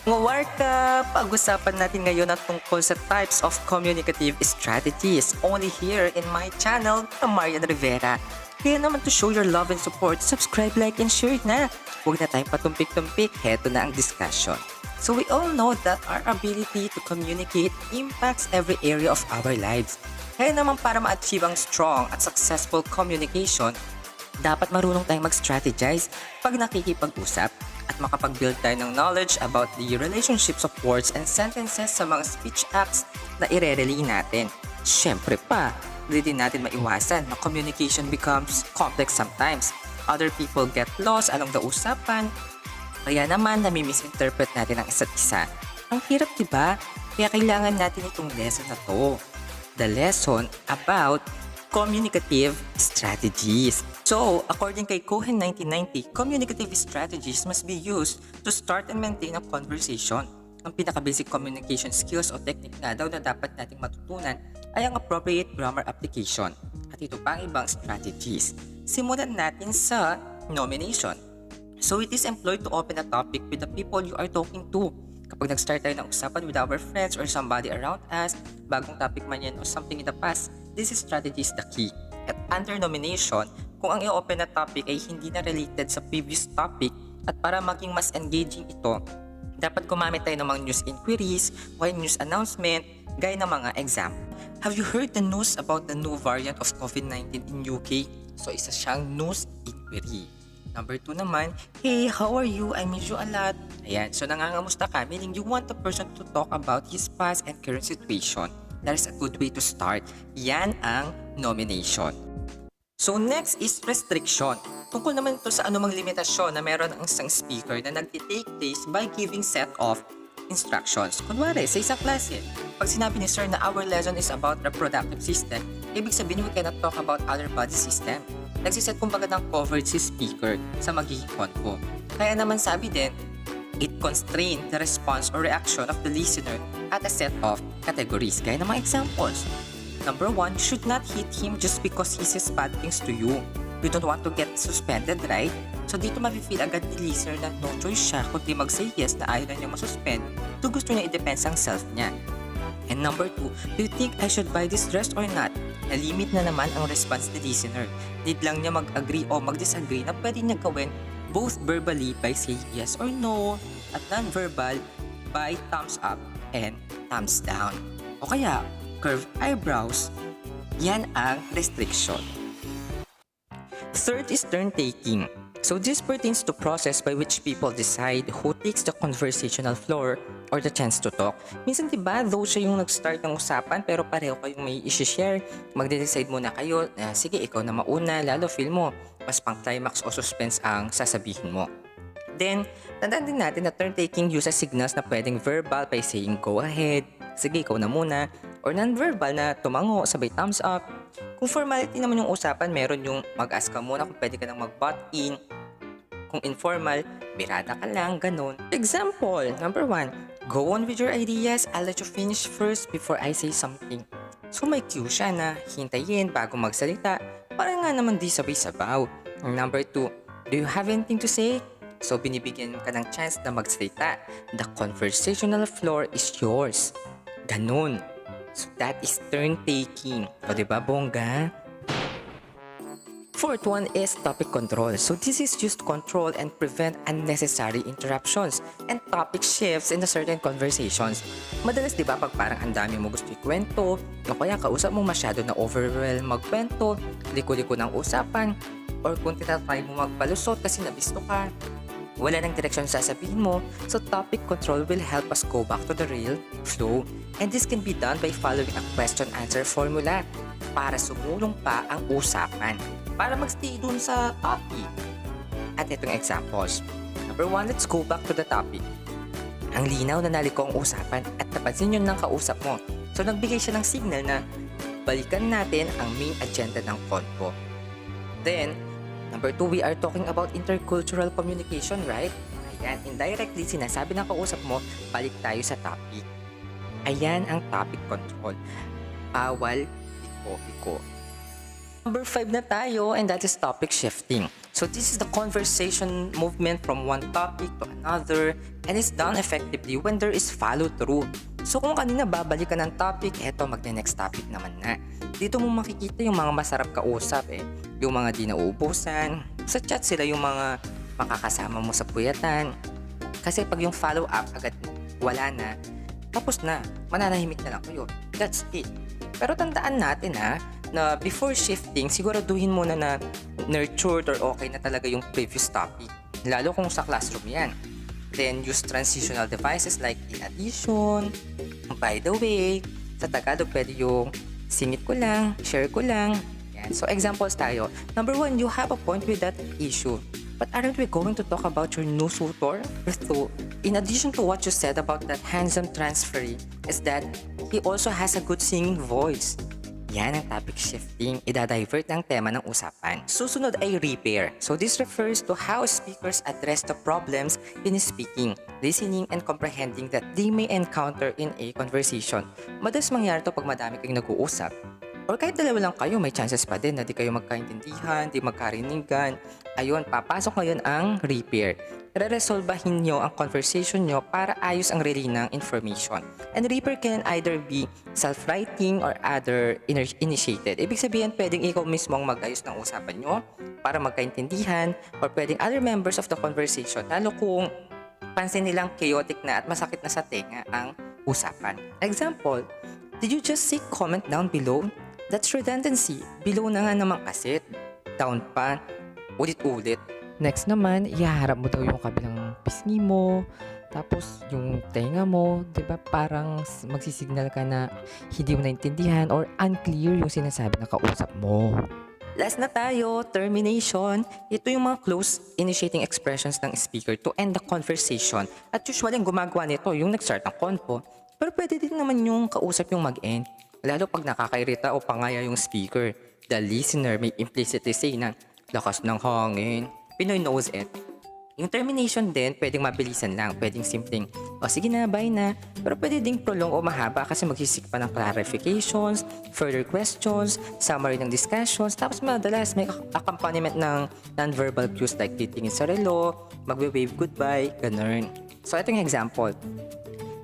Warka, pag-usapan natin ngayon ang tungkol sa types of communicative strategies only here in my channel, Marian Rivera. Kaya naman to show your love and support, subscribe, like, and share na. Huwag na tayong patumpik-tumpik, heto na ang discussion. So we all know that our ability to communicate impacts every area of our lives. Kaya naman para ma-achieve ang strong at successful communication, dapat marunong tayong mag-strategize pag nakikipag-usap at makapag-build tayo ng knowledge about the relationships of words and sentences sa mga speech acts na ire-relay natin. Siyempre pa, hindi din natin maiwasan na communication becomes complex sometimes. Other people get lost along the usapan, kaya naman nami-misinterpret natin ang isa't isa. Ang hirap diba? Kaya kailangan natin itong lesson na to. The lesson about communicative strategies. So, according kay Cohen 1990, communicative strategies must be used to start and maintain a conversation. Ang pinaka-basic communication skills o technique nga daw na dapat nating matutunan ay ang appropriate grammar application. At ito pa ang ibang strategies. Simulan natin sa nomination. So, it is employed to open a topic with the people you are talking to. Kapag nag-start tayo ng usapan with our friends or somebody around us, bagong topic man yan o something in the past, this strategy is the key. At under nomination, kung ang i-open na topic ay hindi na related sa previous topic at para maging mas engaging ito, dapat gumamit tayo ng mga news inquiries o news announcement gaya ng mga exam. Have you heard the news about the new variant of COVID-19 in UK? So isa siyang news inquiry. Number 2 naman, hey, how are you? I miss you a lot. Ayan, so nangangamusta ka, meaning you want the person to talk about his past and current situation. That is a good way to start. Yan ang nomination. So next is restriction. Tungkol naman ito sa anumang limitasyon na meron ang isang speaker na nagtitake place by giving set of instructions. Kunwari, sa isang klase, pag sinabi ni sir na our lesson is about reproductive system, ibig sabihin we cannot talk about other body system. Nagsiset kumbaga ng covered si speaker sa magiging convo. Kaya naman sabi din, it constrain the response or reaction of the listener at a set of categories. Gaya ng mga examples. Number 1, should not hit him just because he says bad things to you. You don't want to get suspended, right? So dito mafe-feel agad ni listener na no choice siya kundi mag-say yes na ayaw na niya masuspend to gusto niya i-depends ang self niya. And number 2, do you think I should buy this dress or not? Na-limit na naman ang response ni listener. Need lang niya mag-agree o mag-disagree na pwede niya gawin both verbally by saying yes or no at non-verbal by thumbs up and thumbs down. O kaya, curved eyebrows. Yan ang restriction. Third is turn-taking. So this pertains to process by which people decide who takes the conversational floor or the chance to talk. Minsan diba, though siya yung nag-start ng usapan pero pareho kayong may isi-share, magde-decide muna kayo na sige ikaw na mauna, lalo feel mo mas pang climax o suspense ang sasabihin mo. Then, tandaan din natin na turn-taking uses signals na pwedeng verbal by saying go ahead, sige ikaw na muna, or non-verbal na tumango, sabay thumbs up. Kung formality naman yung usapan, meron yung mag-ask ka muna kung pwede ka nang mag-butt in. Kung informal, birada ka lang, ganun. Example, number 1, go on with your ideas, I'll let you finish first before I say something. So may cue siya na hintayin bago magsalita, para nga naman di sabay-sabaw. Number 2, do you have anything to say? So binibigyan ka ng chance na magsalita. The conversational floor is yours. Ganun. So that is turn-taking. O diba, bongga? Fourth one is topic control. So this is used to control and prevent unnecessary interruptions and topic shifts in a certain conversations. Madalas diba pag parang ang dami mo gusto ikwento, o kaya kausap mo masyado na overwhelm magkwento, liko-liko ng usapan, or kung tinatry mo magpalusot kasi nabisto ka, wala nang direksyon sasabihin mo, so topic control will help us go back to the real flow. And this can be done by following a question-answer formula para sumulong pa ang usapan, para magstay dun sa topic. At itong examples. Number 1, let's go back to the topic. Ang linaw na naliko ang usapan at napansin yun ng kausap mo. So nagbigay siya ng signal na balikan natin ang main agenda ng convo. Then, number 2, we are talking about intercultural communication, right? Ayan, indirectly sinasabi ng kausap mo, balik tayo sa topic. Ayan ang topic control. Bawal iko-iko. Number 5 na tayo, and that is topic shifting. So this is the conversation movement from one topic to another, and it's done effectively when there is follow through. So kung kanina babalik ka ng topic, eto magne-next topic naman na. Dito mo makikita yung mga masarap kausap yung mga di nauubusan. Sa chat sila yung mga makakasama mo sa puyatan. Kasi pag yung follow up agad wala na, tapos na, mananahimik na lang kayo. That's it. Pero tandaan natin na before shifting, siguraduhin muna na nurtured or okay na talaga yung previous topic. Lalo kung sa classroom yan. Then use transitional devices like in addition, by the way, sa Tagalog pwede yung singit ko lang, share ko lang. Yan. So examples tayo. Number 1, you have a point with that issue. But aren't we going to talk about your new tutor? So, in addition to what you said about that handsome transferee, is that he also has a good singing voice. Yan ang topic shifting, idadivert ang tema ng usapan. Susunod ay repair. So this refers to how speakers address the problems in speaking, listening, and comprehending that they may encounter in a conversation. Madalas mangyari to pag madami kayong nag-uusap. Or kahit dalawa lang kayo, may chances pa din na di kayo magkaintindihan, di magkarinigan. Ayun, papasok ngayon ang repair. Re-resolbahin nyo ang conversation nyo para ayos ang relay ng information. And repair can either be self-writing or other initiated. Ibig sabihin, pwedeng ikaw mismo ang mag-ayos ng usapan nyo para magkaintindihan, or pwedeng other members of the conversation, lalo kung pansin nilang chaotic na at masakit na sa tenga ang usapan. Example, did you just say comment down below? That's redundancy. Below na nga naman kasi. Down pa. Ulit-ulit. Next naman, ihaharap mo daw yung kabilang pisngi mo, tapos yung tenga mo, 'di ba? Parang magsisignal ka na hindi mo naintindihan or unclear yung sinasabi ng kausap mo. Last na tayo, termination. Ito yung mga close initiating expressions ng speaker to end the conversation. At usually, ang gumagawa nito yung nag-start ng convo. Pero pwede din naman yung kausap yung mag-end. Lalo pag nakakairita o pangaya yung speaker. The listener may implicitly say na, lakas ng hangin. Pinoy knows it. Yung termination din, pwedeng mabilisan lang. Pwedeng simpleng, o sige na, bye na. Pero pwede ding prolong o mahaba kasi magsisik pa ng clarifications, further questions, summary ng discussions. Tapos madalas may accompaniment ng non-verbal cues like titingin sa relo, magwe-wave goodbye, ganun. So ito yung example.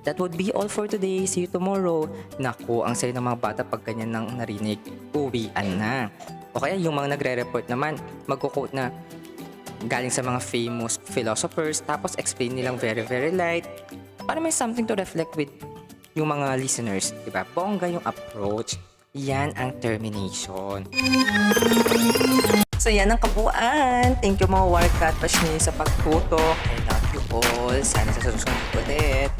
That would be all for today. See you tomorrow. Naku, ang saya ng mga bata pag ganyan nang narinig. Uwian na. O kaya yung mga nagre-report naman, magko-quote na, galing sa mga famous philosophers, tapos explain nilang very very light para may something to reflect with yung mga listeners, diba? Bongga yung approach. Yan ang termination. So yan ang kabuuan. Thank you mga Warcat Pashni sa pagtuto. I love you all. Sana sa susunod ulit.